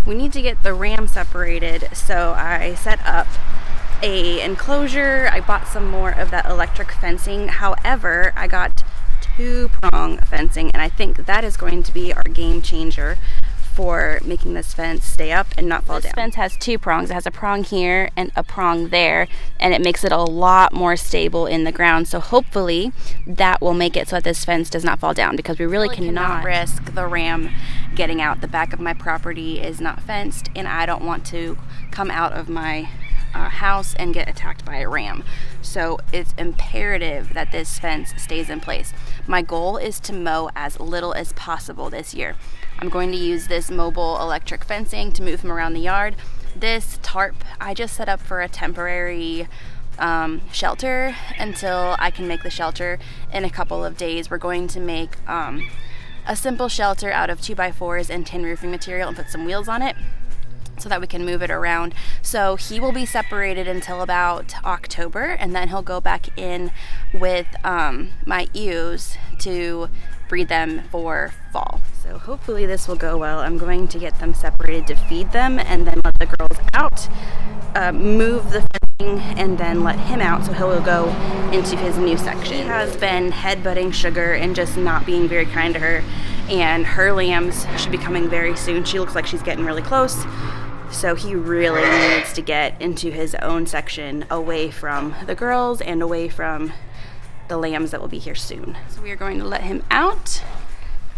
we need to get the ram separated, so I set up a enclosure. I bought some more of that electric fencing. However, I got 2-prong fencing, and I think that is going to be our game changer for making this fence stay up and not fall down. This fence has 2 prongs. It has a prong here and a prong there, and it makes it a lot more stable in the ground. So hopefully that will make it so that this fence does not fall down, because we really cannot risk the ram getting out. The back of my property is not fenced, and I don't want to come out of my house and get attacked by a ram. So it's imperative that this fence stays in place. My goal is to mow as little as possible this year. I'm going to use this mobile electric fencing to move him around the yard. This tarp I just set up for a temporary shelter until I can make the shelter in a couple of days. We're going to make a simple shelter out of 2x4s and tin roofing material and put some wheels on it, so that we can move it around. So he will be separated until about October, and then he'll go back in with my ewes to breed them for fall. So hopefully this will go well. I'm going to get them separated to feed them and then let the girls out, move the fencing, and then let him out so he'll go into his new section. He has been headbutting Sugar and just not being very kind to her, and her lambs should be coming very soon. She looks like she's getting really close. So he really needs to get into his own section, away from the girls and away from the lambs that will be here soon. So we are going to let him out,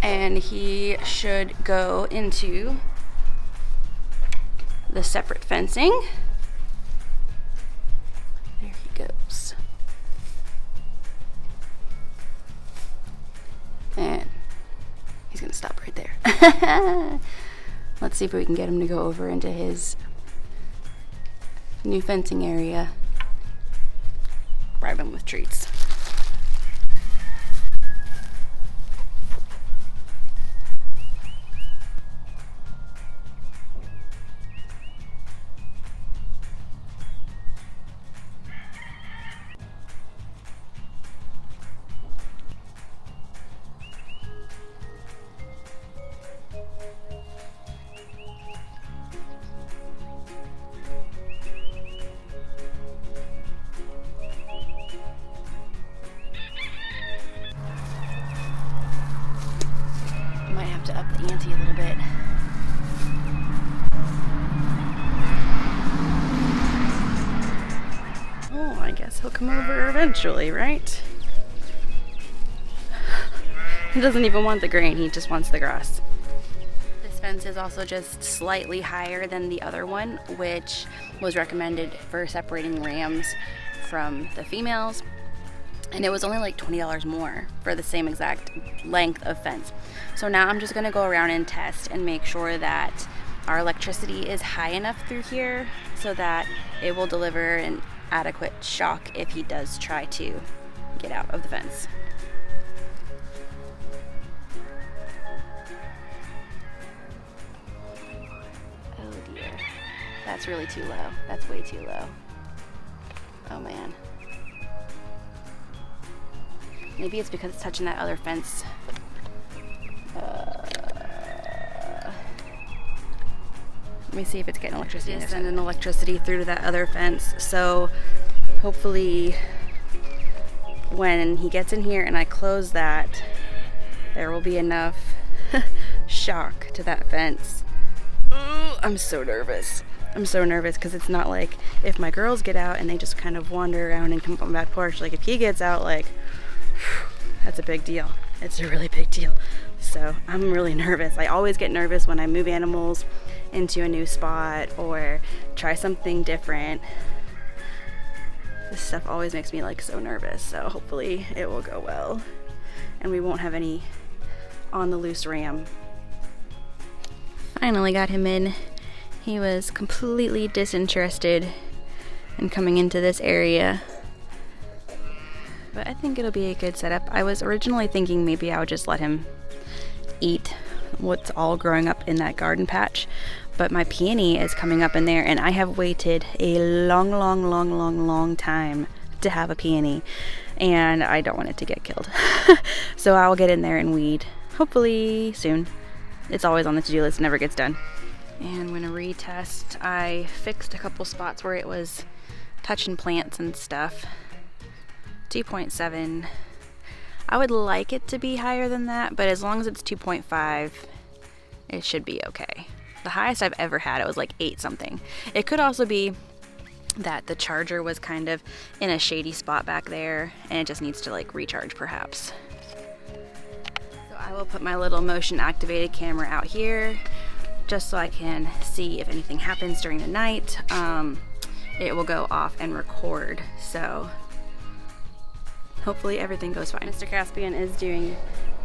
and he should go into the separate fencing. There he goes. And he's gonna stop right there. Let's see if we can get him to go over into his new fencing area. Bribe him with treats. To up the ante a little bit. Oh, I guess he'll come over eventually, right? He doesn't even want the grain, he just wants the grass. This fence is also just slightly higher than the other one, which was recommended for separating rams from the females. And it was only like $20 more for the same exact length of fence. So now I'm just gonna go around and test and make sure that our electricity is high enough through here so that it will deliver an adequate shock if he does try to get out of the fence. Oh dear, that's really too low. That's way too low. Oh man. Maybe it's because it's touching that other fence. Let me see if it's getting electricity. It's sending electricity through to that other fence. So hopefully when he gets in here and I close that, there will be enough shock to that fence. Ooh, I'm so nervous. I'm so nervous because it's not like if my girls get out and they just kind of wander around and come up on my back porch. Like if he gets out, like, that's a big deal. It's a really big deal. So I'm really nervous. I always get nervous when I move animals into a new spot or try something different. This stuff always makes me like so nervous. So hopefully it will go well and we won't have any on the loose ram. Finally got him in. He was completely disinterested in coming into this area. But I think it'll be a good setup. I was originally thinking maybe I would just let him eat what's all growing up in that garden patch, but my peony is coming up in there and I have waited a long time to have a peony and I don't want it to get killed. So I'll get in there and weed, hopefully soon. It's always on the to-do list, never gets done. And I'm gonna retest. I fixed a couple spots where it was touching plants and stuff. 2.7. I would like it to be higher than that, but as long as it's 2.5, it should be okay. The highest I've ever had, it was like 8 something. It could also be that the charger was kind of in a shady spot back there and it just needs to like recharge perhaps. So I will put my little motion activated camera out here just so I can see if anything happens during the night. It will go off and record, so hopefully everything goes fine. Mr. Caspian is doing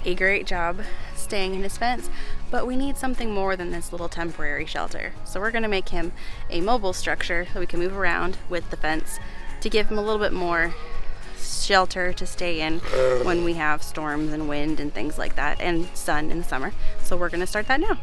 a great job staying in his fence, but we need something more than this little temporary shelter. So we're gonna make him a mobile structure so we can move around with the fence to give him a little bit more shelter to stay in when we have storms and wind and things like that, and sun in the summer. So we're gonna start that now.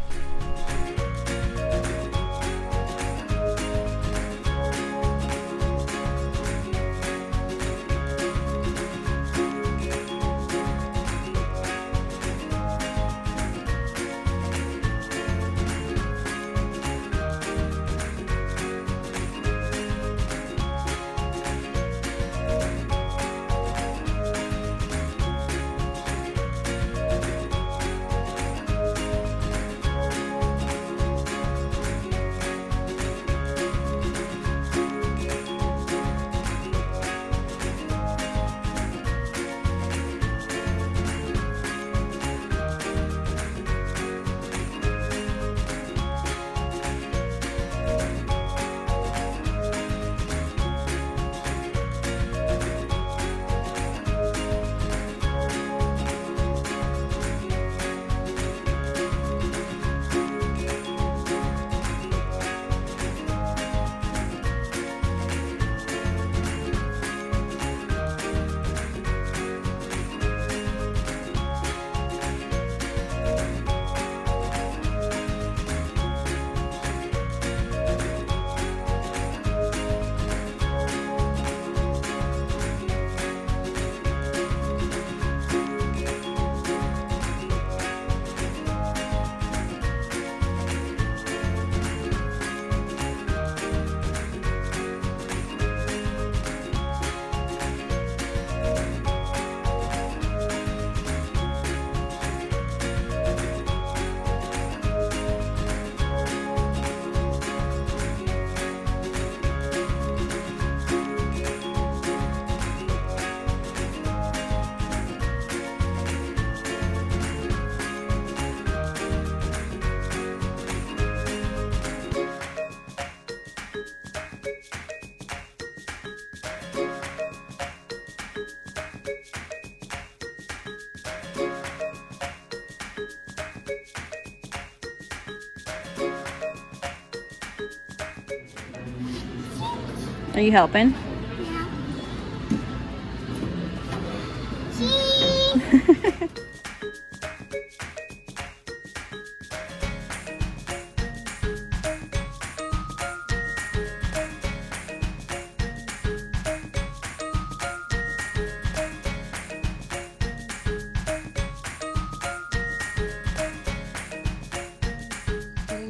Are you helping? Yeah.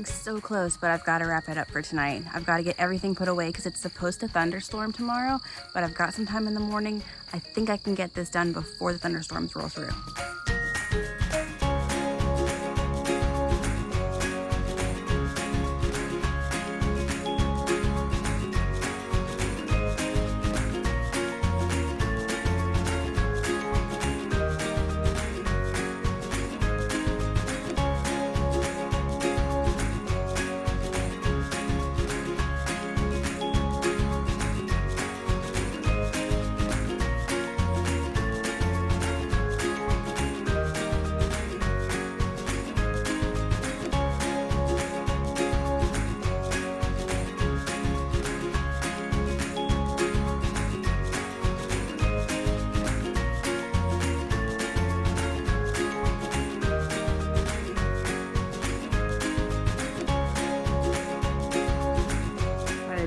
So close, but I've got to wrap it up for tonight. I've got to get everything put away because it's supposed to thunderstorm tomorrow, but I've got some time in the morning. I think I can get this done before the thunderstorms roll through.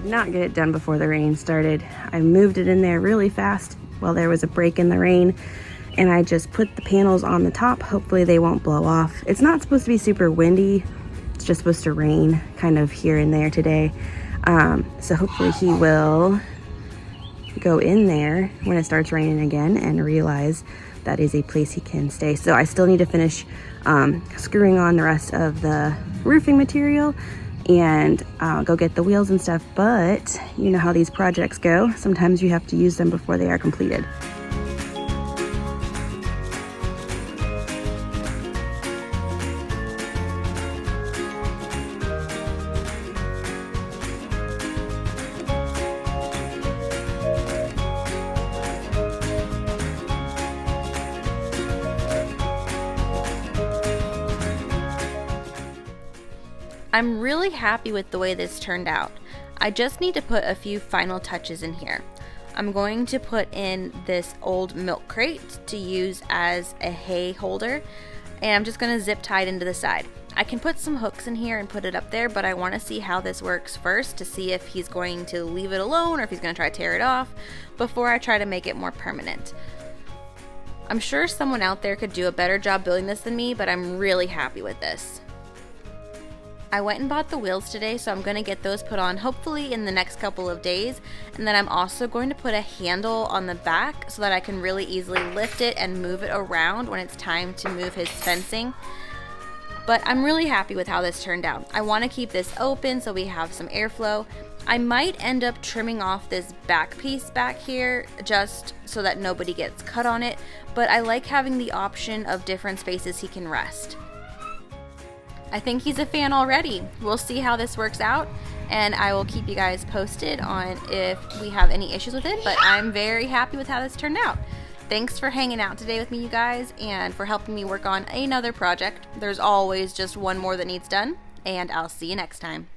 Not get it done before the rain started. I moved it in there really fast while there was a break in the rain, and I just put the panels on the top. Hopefully they won't blow off. It's not supposed to be super windy. It's just supposed to rain kind of here and there today. So hopefully he will go in there when it starts raining again and realize that is a place he can stay. So I still need to finish screwing on the rest of the roofing material and go get the wheels and stuff, but you know how these projects go. Sometimes you have to use them before they are completed. I'm really happy with the way this turned out. I just need to put a few final touches in here. I'm going to put in this old milk crate to use as a hay holder, and I'm just going to zip tie it into the side. I can put some hooks in here and put it up there, but I want to see how this works first to see if he's going to leave it alone or if he's going to try to tear it off before I try to make it more permanent. I'm sure someone out there could do a better job building this than me, but I'm really happy with this. I went and bought the wheels today, so I'm going to get those put on hopefully in the next couple of days. And then I'm also going to put a handle on the back so that I can really easily lift it and move it around when it's time to move his fencing. But I'm really happy with how this turned out. I want to keep this open so we have some airflow. I might end up trimming off this back piece back here just so that nobody gets cut on it, but I like having the option of different spaces he can rest. I think he's a fan already. We'll see how this works out, and I will keep you guys posted on if we have any issues with it, but I'm very happy with how this turned out. Thanks for hanging out today with me, you guys, and for helping me work on another project. There's always just one more that needs done, and I'll see you next time.